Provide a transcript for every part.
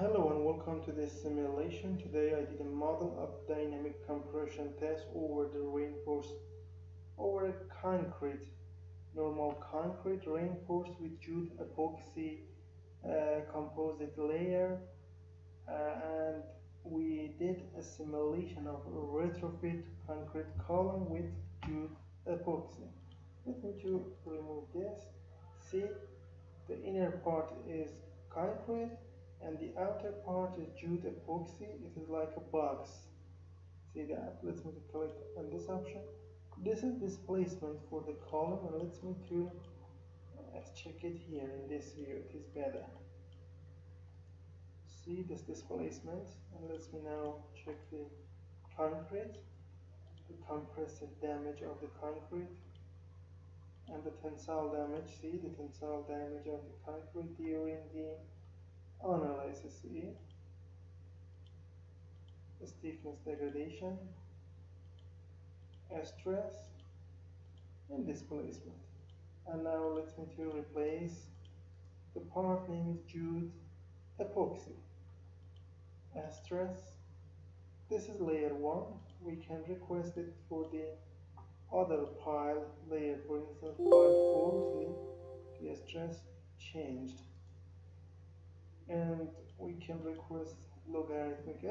Hello and welcome to this simulation. Today I did a model of dynamic compression test over the reinforced over a concrete, normal concrete reinforced with Jute-Epoxy composite layer, and we did a simulation of a retrofit concrete column with Jute-Epoxy. Let me to remove this. See, the inner part is concrete and the outer part is Jute-Epoxy. It is like a box. See that? Let's me to click on this option. This is displacement for the column, and let's me to check it here in this view. It is better. See this displacement, and let's me now check the concrete, the compressive damage of the concrete, and the tensile damage. See the tensile damage of the concrete during the analysis. See stiffness degradation, stress, and displacement. And now let's me to replace the part name is Jute-Epoxy. Stress, this is layer 1. We can request it for the other pile layer, for instance pile 4. See the stress changed, and we can request logarithmic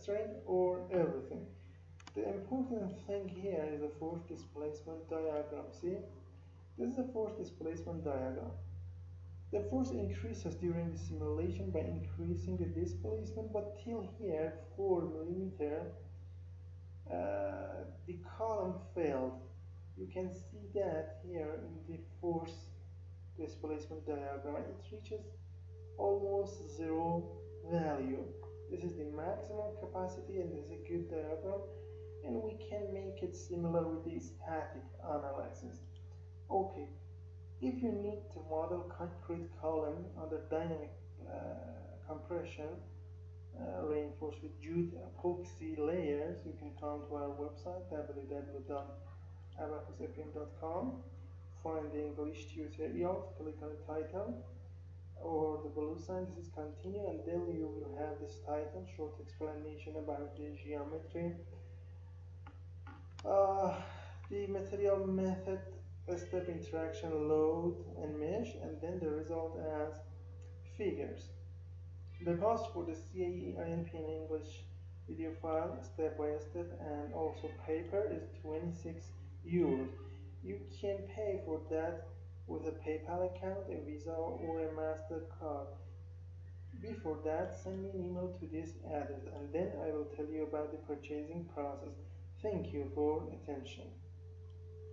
strain or everything. The important thing here is the force displacement diagram. See, this is the force displacement diagram. The force increases during the simulation by increasing the displacement, but till here 4 millimeter, the column failed. You can see that here in the force displacement diagram. It reaches almost zero value. This is the maximum capacity, and this is a good diagram, and we can make it similar with the static analysis. Okay, if you need to model concrete column under dynamic compression reinforced with Jute-Epoxy layers, you can come to our website www.abaqusfm.com, find the English tutorial, click on the title or the blue sign. This is continue, and then you will have this title, short explanation about the geometry, the material method, step interaction, load and mesh, and then the result as figures. The cost for the CAE INP in English video file step by step and also paper is 26 euros. You can pay for that with a PayPal account, a Visa or a MasterCard. Before that, send me an email to this address, and then I will tell you about the purchasing process. Thank you for attention.